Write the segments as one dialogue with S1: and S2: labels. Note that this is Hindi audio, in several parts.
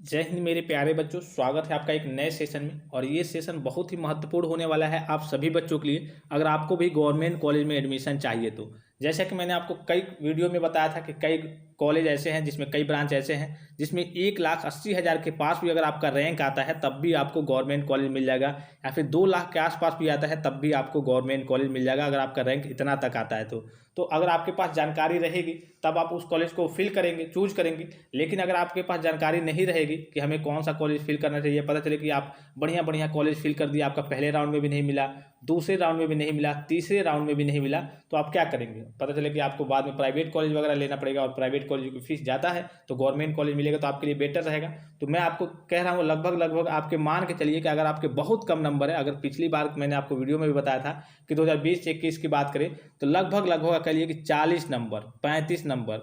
S1: जय हिंद मेरे प्यारे बच्चों। स्वागत है आपका एक नए सेशन में। और ये सेशन बहुत ही महत्वपूर्ण होने वाला है आप सभी बच्चों के लिए, अगर आपको भी गवर्नमेंट कॉलेज में एडमिशन चाहिए तो। जैसा कि मैंने आपको कई वीडियो में बताया था कि कई कॉलेज ऐसे हैं जिसमें कई ब्रांच ऐसे हैं जिसमें 1,80,000 के पास भी अगर आपका रैंक आता है तब भी आपको गवर्नमेंट कॉलेज मिल जाएगा, या फिर 2 लाख के आसपास भी आता है तब भी आपको गवर्नमेंट कॉलेज मिल जाएगा अगर आपका रैंक इतना तक आता है तो अगर आपके पास जानकारी रहेगी तब आप उस कॉलेज को फिल करेंगे, चूज करेंगे। लेकिन अगर आपके पास जानकारी नहीं रहेगी कि हमें कौन सा कॉलेज फिल करना चाहिए, पता चले कि आप बढ़िया बढ़िया कॉलेज फिल कर दिया, आपका पहले राउंड में भी नहीं मिला, दूसरे राउंड में भी नहीं मिला, तीसरे राउंड में भी नहीं मिला, तो आप क्या करेंगे? पता चले कि आपको बाद में प्राइवेट कॉलेज वगैरह लेना पड़ेगा, और प्राइवेट कॉलेज की फीस ज़्यादा है तो गवर्नमेंट कॉलेज मिलेगा तो आपके लिए बेटर रहेगा। तो मैं आपको कह रहा हूँ लगभग आपके मान के चलिए कि अगर आपके बहुत कम नंबर है, अगर पिछली बार मैंने आपको वीडियो में भी बताया था कि 2020-21 की बात करें तो लगभग कह लीजिए कि 40 नंबर, 35 नंबर,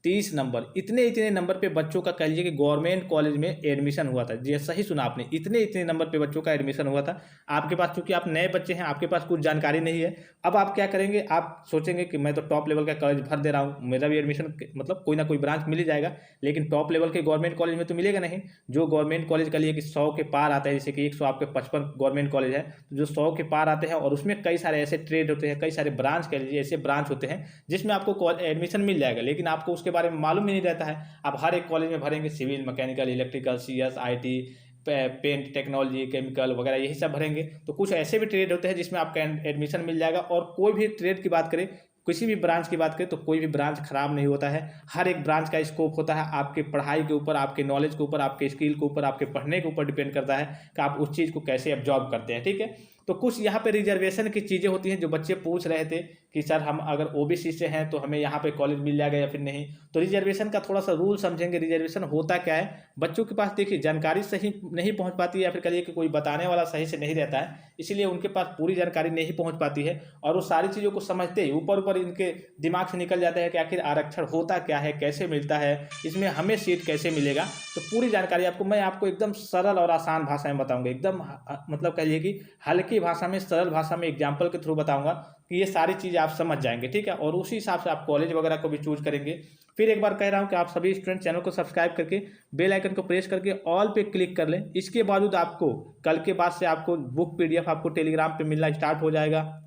S1: 30 नंबर, इतने नंबर पे बच्चों का कह लीजिए कि गवर्नमेंट कॉलेज में एडमिशन हुआ था। जी सही सुना आपने, इतने नंबर पे बच्चों का एडमिशन हुआ था। आपके पास, चूंकि आप नए बच्चे हैं, आपके पास कुछ जानकारी नहीं है, अब आप क्या करेंगे? आप सोचेंगे कि मैं तो टॉप लेवल का कॉलेज भर दे रहा हूँ, मेरा भी एडमिशन मतलब कोई ना कोई ब्रांच मिल ही जाएगा, लेकिन टॉप लेवल के गवर्नमेंट कॉलेज में तो मिलेगा नहीं। जो गवर्नमेंट कॉलेज का लिए कि 100 के पार आता है, जैसे कि 100 आपके 55 गवर्नमेंट कॉलेज है, तो जो 100 के पार आते हैं और उसमें कई सारे ऐसे ट्रेड होते हैं, कई सारे ब्रांच कह लीजिए ऐसे ब्रांच होते हैं जिसमें आपको एडमिशन मिल जाएगा, लेकिन आपको उसके बारे में मालूम ही नहीं रहता है। आप हर एक कॉलेज में भरेंगे civil, mechanical, electrical, CS, IT, paint, technology, chemical वगैरह यही सब भरेंगे। तो कुछ ऐसे भी ट्रेड होते हैं जिसमें आपका एडमिशन मिल जाएगा। और कोई भी ट्रेड की बात करें, किसी भी ब्रांच की बात करें, तो कोई भी ब्रांच खराब नहीं होता है। हर एक ब्रांच का स्कोप होता है, आपके पढ़ाई के ऊपर, आपके नॉलेज के ऊपर, आपके स्किल के ऊपर, आपके पढ़ने के ऊपर डिपेंड करता है कि आप उस चीज़ को कैसे एब्जॉर्ब करते हैं। ठीक है, तो कुछ यहाँ पे रिजर्वेशन की चीज़ें होती हैं जो बच्चे पूछ रहे थे कि सर हम अगर OBC से हैं तो हमें यहाँ पे कॉलेज मिल जाएगा या फिर नहीं। तो रिजर्वेशन का थोड़ा सा रूल समझेंगे। रिजर्वेशन होता क्या है? बच्चों के पास देखिए जानकारी सही नहीं पहुँच पाती है, या फिर कहिए कि कोई बताने वाला सही से नहीं रहता है, इसीलिए उनके पास पूरी जानकारी नहीं पहुँच पाती है, और वो सारी चीज़ों को समझते ही ऊपर इनके दिमाग से निकल जाता है कि आखिर आरक्षण होता क्या है, कैसे मिलता है, इसमें हमें सीट कैसे मिलेगा। तो पूरी जानकारी मैं आपको एकदम सरल और आसान भाषा में बताऊंगा, एकदम मतलब कहिए कि हल्की भाषा में, सरल भाषा में एग्जाम्पल के थ्रू बताऊंगा कि ये सारी चीज़ें आप समझ जाएंगे। ठीक है, और उसी हिसाब से आप कॉलेज वगैरह को भी चूज करेंगे। फिर एक बार कह रहा हूं कि आप सभी स्टूडेंट चैनल को सब्सक्राइब करके बेल आइकन को प्रेस करके ऑल पे क्लिक कर लें। इसके बावजूद आपको कल के बाद से आपको बुक PDF आपको टेलीग्राम पे मिलना स्टार्ट हो जाएगा।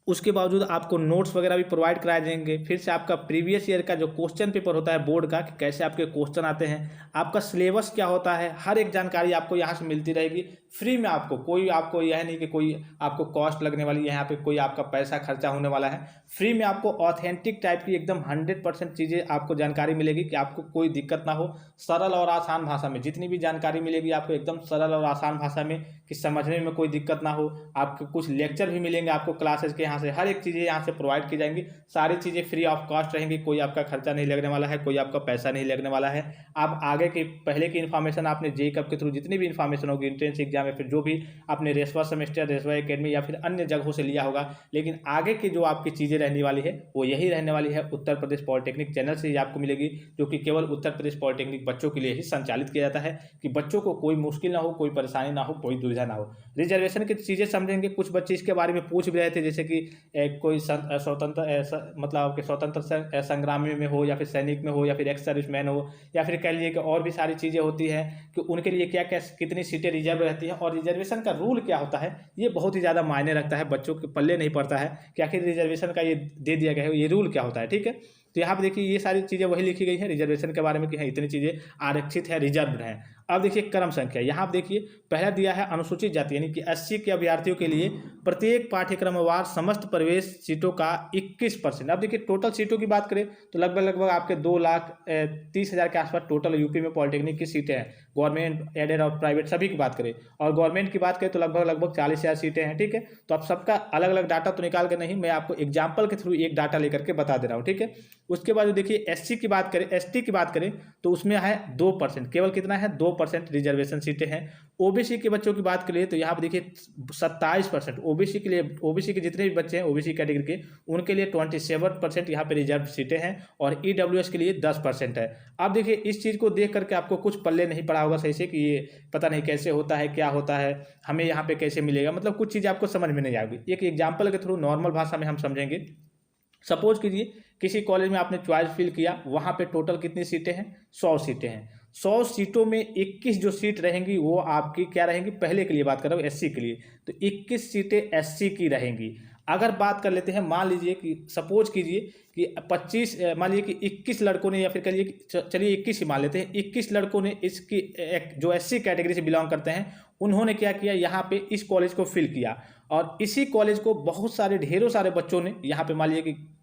S1: उसके बावजूद आपको नोट्स वगैरह भी प्रोवाइड कराए जाएंगे। फिर से आपका प्रीवियस ईयर का जो क्वेश्चन पेपर होता है बोर्ड का, कि कैसे आपके क्वेश्चन आते हैं, आपका सिलेबस क्या होता है, हर एक जानकारी आपको यहाँ से मिलती रहेगी फ्री में। आपको यह नहीं कि कोई आपको कॉस्ट लगने वाली है, यहाँ पे कोई आपका पैसा खर्चा होने वाला है। फ्री में आपको ऑथेंटिक टाइप की एकदम 100% चीज़ें आपको जानकारी मिलेगी कि आपको कोई दिक्कत ना हो। सरल और आसान भाषा में जितनी भी जानकारी मिलेगी आपको एकदम सरल और आसान भाषा में, कि समझने में कोई दिक्कत ना हो। आपके कुछ लेक्चर भी मिलेंगे आपको क्लासेस के, यहाँ से हर एक चीज़ें यहाँ से प्रोवाइड की जाएंगी। सारी चीज़ें फ्री ऑफ कॉस्ट रहेंगी, कोई आपका खर्चा नहीं लगने वाला है, कोई आपका पैसा नहीं लगने वाला है। आप आगे की पहले की इन्फॉर्मेशन आपने JEE के थ्रू जितनी भी इन्फॉर्मेशन होगी, एंट्रेंस एग्जाम या फिर जो भी आपने रेसवा सेमेस्टर, रेसवा एकेडमी या फिर अन्य जगहों से लिया होगा, लेकिन आगे की जो आपकी चीज़ें रहने वाली है वो यही रहने वाली है। उत्तर प्रदेश पॉलिटेक्निक चैनल से ही आपको मिलेगी, जो कि केवल उत्तर प्रदेश पॉलिटेक्निक बच्चों के लिए ही संचालित किया जाता है, कि बच्चों को कोई मुश्किल ना हो, कोई परेशानी ना हो, कोई दुविधा ना हो। रिजर्वेशन की चीज़ें समझेंगे। कुछ बच्चे इसके बारे में पूछ भी रहे थे, जैसे कि कोई स्वतंत्र मतलब आपके स्वतंत्र संग्रामी में हो, या फिर सैनिक में हो, या फिर एक्स सर्विसमैन हो, या फिर कह लीजिए कि और भी सारी चीज़ें होती हैं कि उनके लिए क्या क्या कितनी सीटें रिजर्व रहती हैं, और रिजर्वेशन का रूल क्या होता है। ये बहुत ही ज़्यादा मायने रखता है, बच्चों के पल्ले नहीं पड़ता है कि आखिर रिजर्वेशन का ये दे दिया गया है, ये रूल क्या होता है। ठीक है, तो यहाँ पे देखिए ये सारी चीज़ें वही लिखी गई है रिजर्वेशन के बारे में कि हाँ इतनी चीज़ें आरक्षित है, रिजर्व हैं। अब देखिए क्रम संख्या, यहाँ आप देखिए पहला दिया है अनुसूचित जाति यानी कि SC के अभ्यर्थियों के लिए प्रत्येक पाठ्यक्रमवार समस्त प्रवेश सीटों का 21%। अब देखिए टोटल सीटों की बात करें तो लगभग आपके 2,30,000 के आसपास टोटल यूपी में पॉलिटेक्निक की सीटें हैं, गवर्नमेंट, एडेड और प्राइवेट सभी की बात करें। और गवर्नमेंट की बात करें तो लगभग 40,000 सीटें हैं। ठीक है, तो आप सबका अलग अलग डाटा तो निकाल के नहीं, मैं आपको एग्जाम्पल के थ्रू एक डाटा लेकर के बता दे रहा हूँ। ठीक है, उसके बाद देखिए SC की बात करें, ST की बात करें तो उसमें है 2%, केवल कितना है 2% रिजर्वेशन सीटें हैं। OBC के बच्चों की बात करें तो यहाँ पर देखिए 27%। OBC के लिए, OBC के जितने भी बच्चे हैं OBC कैटेगरी के, उनके लिए 27% यहाँ पे रिजर्व सीटें हैं, और EWS के लिए 10% है। अब देखिए इस चीज़ को देख करके आपको कुछ पल्ले नहीं पड़ा होगा सही से, कि ये पता नहीं कैसे होता है, क्या होता है, हमें यहाँ पे कैसे मिलेगा, मतलब कुछ चीज़ें आपको समझ में नहीं आएगी। एक एग्जाम्पल के थ्रू नॉर्मल भाषा में हम समझेंगे। सपोज कीजिए किसी कॉलेज में आपने चॉइस फिल किया, वहाँ पे टोटल कितनी सीटें हैं? 100 सीटें हैं। 100 सीटों में 21 जो सीट रहेंगी वो आपकी क्या रहेंगी, पहले के लिए बात कर रहा हूँ एससी के लिए, तो 21 सीटें एससी की रहेंगी। अगर बात कर लेते हैं, मान लीजिए कि सपोज कीजिए कि 25 मान लीजिए कि 21 लड़कों ने, या फिर कहिए कि चलिए 21 ही मान लेते हैं, 21 लड़कों ने इसकी जो एससी कैटेगरी से बिलोंग करते हैं, उन्होंने क्या किया, यहाँ पे इस कॉलेज को फिल किया, और इसी कॉलेज को बहुत सारे ढेरों सारे बच्चों ने, यहाँ पे मान लीजिए कि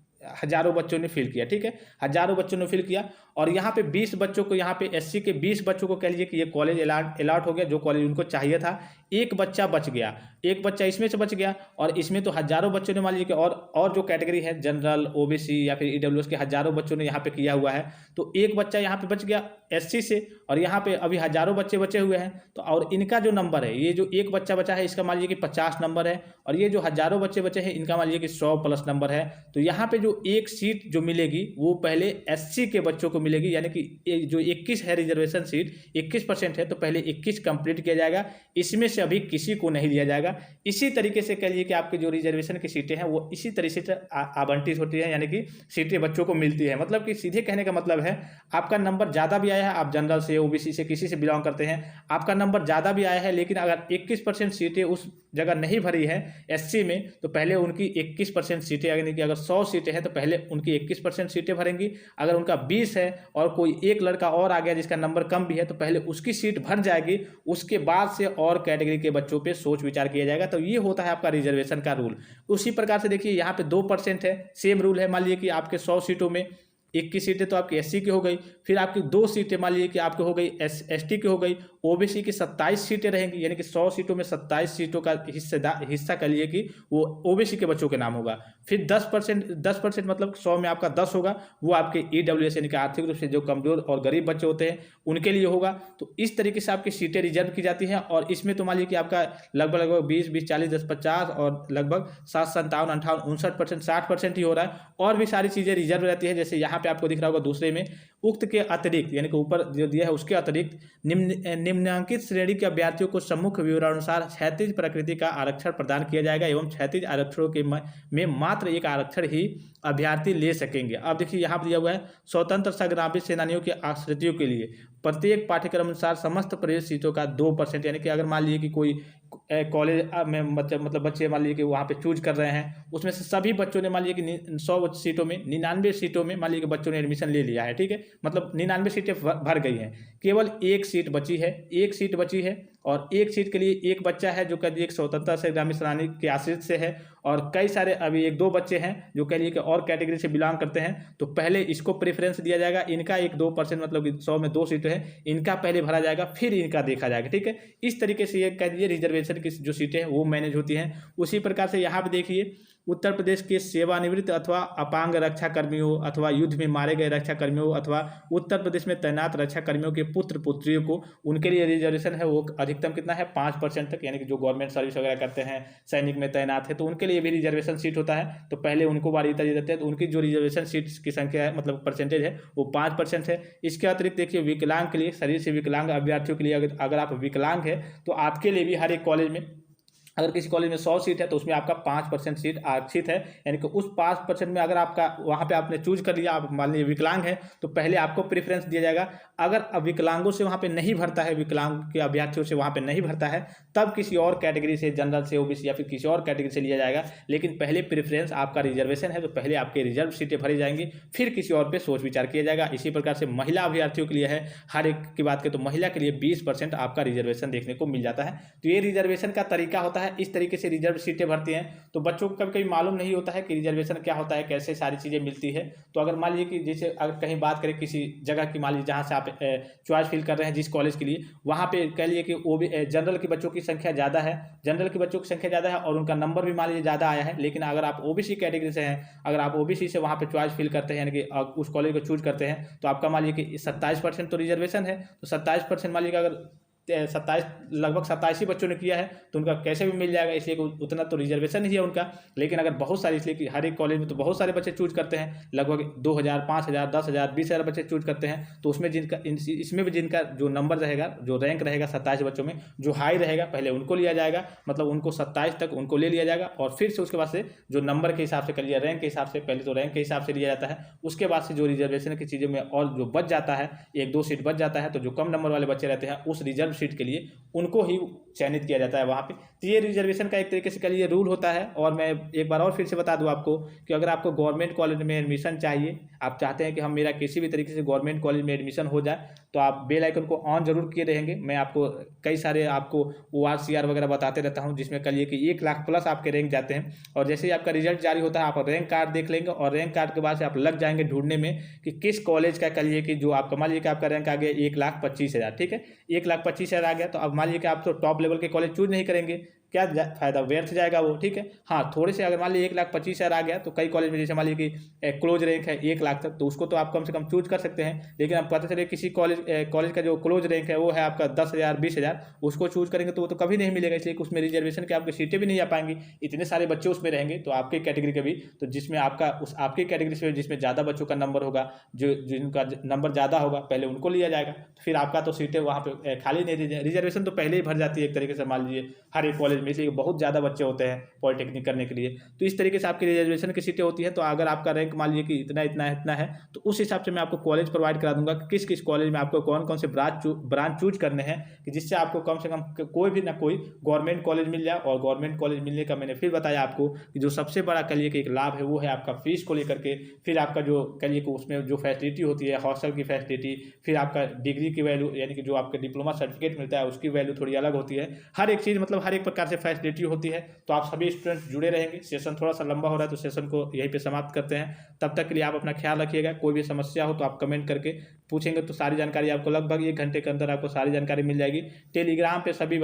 S1: हजारों बच्चों ने फिल किया, ठीक है, हजारों बच्चों ने फिल किया, और यहाँ पे 20 बच्चों को, यहाँ पे एससी के 20 बच्चों को कह लीजिए कि ये कॉलेज अलॉट हो गया, जो कॉलेज उनको चाहिए था। एक बच्चा बच गया, एक बच्चा इसमें से बच गया, और इसमें तो हजारों बच्चों ने मान लीजिए कि और जो कैटेगरी है जनरल, ओबीसी या फिर ईडब्ल्यूएस के हजारों बच्चों ने यहाँ पे किया हुआ है, तो एक बच्चा यहाँ पे बच गया एससी से, और यहाँ पे अभी हजारों बच्चे बचे हुए हैं, तो और इनका जो नंबर है, ये जो एक बच्चा बचा है इसका मान लीजिए कि 50 नंबर है, और ये जो हजारों बच्चे बचे हैं इनका मान लीजिए कि 100 प्लस नंबर है। तो यहाँ पे जो एक सीट जो मिलेगी वो पहले एससी के बच्चों को मिलेगी, यानी कि जो 21 है रिजर्वेशन सीट 21% है, तो पहले 21 कंप्लीट किया जाएगा, इसमें से अभी किसी को नहीं लिया जाएगा। इसी तरीके से कह लीजिए कि आपके जो रिजर्वेशन की सीटें हैं वो इसी तरीके से आवंटित होती है, यानी कि सीटें बच्चों को मिलती है। मतलब कि सीधे कहने का मतलब है, आपका नंबर ज़्यादा भी आया है, आप जनरल से, ओबीसी से, किसी से बिलोंग करते हैं, आपका नंबर ज़्यादा भी आया है, लेकिन अगर 21% सीटें उस जगह नहीं भरी है एससी में, तो पहले उनकी 21% सीटें, यानी कि अगर 100 सीटें हैं तो पहले उनकी 21% सीटें भरेंगी। अगर उनका 20 है और कोई एक लड़का और आ गया जिसका नंबर कम भी है, तो पहले उसकी सीट भर जाएगी, उसके बाद से और कैटेगरी के बच्चों पे सोच विचार किया जाएगा। तो ये होता है आपका रिजर्वेशन का रूल। उसी प्रकार से देखिए यहाँ पे 2% है, सेम रूल है। मान लीजिए कि आपके 100 सीटों में 21 सीटें तो आपकी एससी की हो गई, फिर आपकी 2 सीटें मान लीजिए कि आपकी हो गई एसटी की हो गई, ओबीसी की 27 सीटें रहेंगी, यानी कि 100 सीटों में 27 सीटों का हिस्सा कह लीजिए कि वो ओबीसी के बच्चों के नाम होगा। फिर 10% मतलब 100 में आपका 10 होगा, वो आपके ईडब्ल्यूएस यानी कि आर्थिक रूप से जो कमजोर और गरीब बच्चे होते हैं उनके लिए होगा। तो इस तरीके से आपकी सीटें रिजर्व की जाती हैं, और इसमें तो मान लीजिए कि आपका लगभग 20, 40, 10, 50 और लगभग 7, 57, 58, 59%, 60% ही हो रहा है। और भी सारी चीज़ें रिजर्व रहती है, जैसे यहाँ पे आपको दिख रहा होगा दूसरे में, उक्त के अतिरिक्त यानी कि ऊपर जो दिया है उसके अतिरिक्त निम्नांकित श्रेणी के अभ्यर्थियों को सम्मुख विवरणानुसार क्षैतिज प्रकृति का आरक्षण प्रदान किया जाएगा, एवं क्षैतिज आरक्षणों के में मात्र एक आरक्षण ही अभ्यर्थी ले सकेंगे। अब देखिए यहाँ पर दिया हुआ है, स्वतंत्र संग्रामी सेनानियों के आश्रितों के लिए प्रत्येक पाठ्यक्रम अनुसार समस्त प्रवेश सीटों का 2%, यानी कि अगर मान लीजिए कि कोई कॉलेज में मतलब बच्चे मान लीजिए कि वहाँ पे चूज कर रहे हैं, उसमें से सभी बच्चों ने मान लीजिए कि 100 सीटों में 99 सीटों में मान लीजिए कि बच्चों ने एडमिशन ले लिया है, ठीक है, मतलब 99 सीटें भर गई हैं, केवल एक सीट बची है, एक सीट बची है, और एक सीट के लिए एक बच्चा है जो कह लीजिए एक स्वतंत्रता संग्रामी सेनानी के आश्रित से है, और कई सारे अभी 1-2 बच्चे हैं जो कह लीजिए कि और कैटेगरी से बिलोंग करते हैं। तो पहले इसको प्रेफरेंस दिया जाएगा, इनका 1-2% मतलब कि 100 में 2 सीटें हैं, इनका पहले भरा जाएगा, फिर इनका देखा जाएगा, ठीक है। इस तरीके से ये कह दीजिए रिजर्वेशन की जो सीटें हैं वो मैनेज होती हैं। उसी प्रकार से यहाँ पे देखिए, उत्तर प्रदेश के सेवानिवृत्त अथवा अपांग रक्षा कर्मियों अथवा युद्ध में मारे गए रक्षा कर्मियों अथवा उत्तर प्रदेश में तैनात रक्षा कर्मियों के पुत्र पुत्रियों को, उनके लिए रिजर्वेशन है वो अधिकतम कितना है, 5% तक, यानी कि जो गवर्नमेंट सर्विस वगैरह करते हैं, सैनिक में तैनात है, तो उनके लिए भी रिजर्वेशन सीट होता है। तो पहले उनको वरीयता दी जाती है, तो उनकी जो रिजर्वेशन सीट की संख्या है मतलब परसेंटेज है वो 5% है। इसके अतिरिक्त देखिए विकलांग के लिए, शरीर से विकलांग अभ्यर्थियों के लिए, अगर आप विकलांग है तो आपके लिए भी हर एक कॉलेज में, अगर किसी कॉलेज में 100 सीट है तो उसमें आपका 5% सीट आरक्षित है, यानी कि उस 5% में अगर आपका वहाँ पे आपने चूज कर लिया, आप मान लीजिए विकलांग है तो पहले आपको प्रेफरेंस दिया जाएगा। अगर विकलांगों से वहाँ पे नहीं भरता है, विकलांग के अभ्यर्थियों से वहाँ पे नहीं भरता है, तब किसी और कैटेगरी से, जनरल से, ओबीसी या फिर किसी और कैटेगरी से लिया जाएगा। लेकिन पहले प्रेफरेंस आपका रिजर्वेशन है तो पहले आपके रिजर्व सीटें भरी जाएंगी, फिर किसी और पे सोच विचार किया जाएगा। इसी प्रकार से महिला अभ्यर्थियों के लिए है, हर एक की बात करें तो महिला के लिए 20% आपका रिजर्वेशन देखने को मिल जाता है। तो ये रिजर्वेशन का तरीका होता है, इस तरीके से रिजर्व सीटें भरती हैं। तो बच्चों को कभी कभी मालूम नहीं होता है कि रिजर्वेशन क्या होता है, कैसे सारी चीज़ें मिलती है। तो अगर मान लीजिए कि जैसे अगर कहीं बात करें किसी जगह की, मान लीजिए जहाँ से आप चॉइस फिल कर रहे हैं जिस कॉलेज के लिए, वहाँ पे कह लीजिए कि वो भी जनरल के बच्चों की संख्या ज़्यादा है, जनरल के बच्चों की संख्या ज़्यादा है और उनका नंबर भी मान लीजिए ज़्यादा आया है। लेकिन अगर आप ओबीसी कैटेगरी से हैं, अगर आप ओबीसी से वहाँ पे चॉइस फिल करते हैं, यानी कि उस कॉलेज को चूज करते हैं, तो आपका मान लीजिए कि 27% तो रिजर्वेशन है, तो 27% मान लीजिए अगर 27 लगभग 87 बच्चों ने किया है, तो उनका कैसे भी मिल जाएगा, इसलिए उतना तो रिजर्वेशन ही है उनका। लेकिन अगर बहुत सारे, इसलिए कि हर एक कॉलेज में तो बहुत सारे बच्चे चूज करते हैं, लगभग 2000, 5000, 10,000, 20,000 बच्चे चूज करते हैं। तो उसमें जिनका इसमें भी जिनका जो नंबर रहेगा, जो रैंक रहेगा 27 बच्चों में, जो हाई रहेगा पहले उनको लिया जाएगा, मतलब उनको 27 तक उनको ले लिया जाएगा। और फिर से उसके बाद से जो नंबर के हिसाब से कर लिया, रैंक के हिसाब से, पहले तो रैंक के हिसाब से लिया जाता है, उसके बाद से जो रिजर्वेशन की चीज़ों में और जो बच जाता है, 1-2 सीट बच जाता है, तो जो कम नंबर वाले बच्चे रहते हैं उस रिजर्व सीट के लिए उनको ही चयनित किया जाता है वहाँ पे। तो ये रिजर्वेशन का एक तरीके से कहिए रूल होता है। और मैं एक बार और फिर से बता दूं आपको कि अगर आपको गवर्नमेंट कॉलेज में एडमिशन चाहिए, आप चाहते हैं कि हम मेरा किसी भी तरीके से गवर्नमेंट कॉलेज में एडमिशन हो जाए, तो आप बेल आइकन को ऑन जरूर किए रहेंगे। मैं आपको कई सारे आपको ORCR वगैरह बताते रहता हूँ, जिसमें कहिए कि 1 लाख प्लस आपके रैंक जाते हैं। और जैसे ही आपका रिजल्ट जारी होता है, आप रैंक कार्ड देख लेंगे, और रैंक कार्ड के बाद से आप लग जाएंगे ढूंढने में कि किस कॉलेज का, कहिए कि जो आपका, मान लीजिए कि आपका रैंक आ गया 1,25,000, ठीक है, 1,25,000 आ गया, तो अब मान लीजिए कि आप तो टॉप लेवल के कॉलेज चूज नहीं करेंगे, क्या फायदा, व्यर्थ जाएगा वो, ठीक है। हाँ, थोड़े से अगर मान लीजिए 1,25,000 आ गया, तो कई कॉलेज में जैसे मान लीजिए कि क्लोज रैंक है 1 लाख तक, तो उसको तो आप कम से कम चूज कर सकते हैं। लेकिन अब पता चले किसी कॉलेज का जो क्लोज रैंक है वो है आपका 10,000, 20,000, उसको चूज करेंगे तो वो तो कभी नहीं मिलेगा, इसलिए उसमें रिजर्वेशन के आपकी सीटें भी नहीं आ पाएंगी, इतने सारे बच्चे उसमें रहेंगे। तो आपके कैटेगरी के भी, तो जिसमें आपका उस आपकी कैटेगरी से जिसमें ज़्यादा बच्चों का नंबर होगा, जो जिनका नंबर ज़्यादा होगा, पहले उनको लिया जाएगा। तो फिर आपका तो सीटें वहाँ पे खाली नहीं, रिजर्वेशन तो पहले ही भर जाती है एक तरीके से, मान लीजिए हर एक कॉलेज में, इसलिए बहुत ज़्यादा बच्चे होते हैं पॉलिटेक्निक करने के लिए। तो इस तरीके से आपकी रिजर्वेशन की सीटें होती हैं। तो अगर आपका रैंक मान लीजिए कि इतना इतना इतना है, तो उस हिसाब से मैं आपको कॉलेज प्रोवाइड करा दूंगा कि किस किस कॉलेज में आपको कौन कौन से ब्रांच चूज करने हैं, कि जिससे आपको कम से कम कोई भी ना कोई गवर्नमेंट कॉलेज मिल जाए। और गवर्नमेंट कॉलेज मिलने का मैंने फिर बताया आपको कि जो सबसे बड़ा कहिए कि एक लाभ है, वो है आपका फीस को लेकर के। फिर आपका जो कहिए कि उसमें जो फैसिलिटी होती है, हॉस्टल की फैसिलिटी, फिर आपका डिग्री की वैल्यू, यानी कि जो आपका डिप्लोमा सर्टिफिकेट मिलता है उसकी वैल्यू थोड़ी अलग होती है। हर एक चीज़, मतलब हर एक प्रकार से फैसिलिटी होती है। तो आप सभी स्टूडेंट्स जुड़े रहेंगे। सेशन थोड़ा सा लंबा हो रहा है, तो सेशन को यहीं पे समाप्त करते हैं। तब तक के लिए आप अपना ख्याल रखिएगा। कोई भी समस्या हो तो आप कमेंट करके पूछेंगे, तो सारी जानकारी आपको लगभग 1 घंटे के अंदर आपको सारी जानकारी मिल जाएगी। टेलीग्राम पे सभी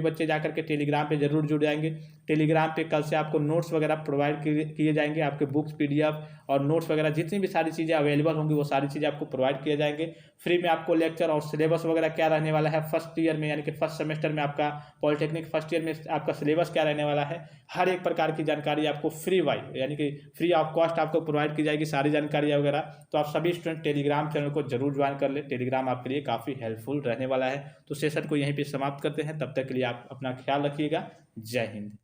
S1: बच्चे जाकर के टेलीग्राम पे जरूर जुड़ जाएंगे। टेलीग्राम पे कल से आपको नोट्स वगैरह प्रोवाइड किए जाएंगे, आपके बुक्स, PDF और नोट्स वगैरह जितनी भी सारी चीज़ें अवेलेबल होंगी, वो सारी चीज़ें आपको प्रोवाइड किए जाएंगे। फ्री में आपको लेक्चर और सिलेबस वगैरह क्या रहने वाला है फर्स्ट ईयर में, यानी कि फर्स्ट सेमेस्टर में आपका पॉलिटेक्निक फर्स्ट ईयर में आपका सिलेबस क्या रहने वाला है, हर एक प्रकार की जानकारी आपको फ्री यानी कि फ्री ऑफ कॉस्ट आपको प्रोवाइड की जाएगी, सारी जानकारी वगैरह। तो आप सभी स्टूडेंट टेलीग्राम चैनल को जरूर ज्वाइन कर ले, टेलीग्राम आपके लिए काफ़ी हेल्पफुल रहने वाला है। तो सेशन को यहीं पे समाप्त करते हैं। तब तक के लिए आप अपना ख्याल रखिएगा। जय हिंद।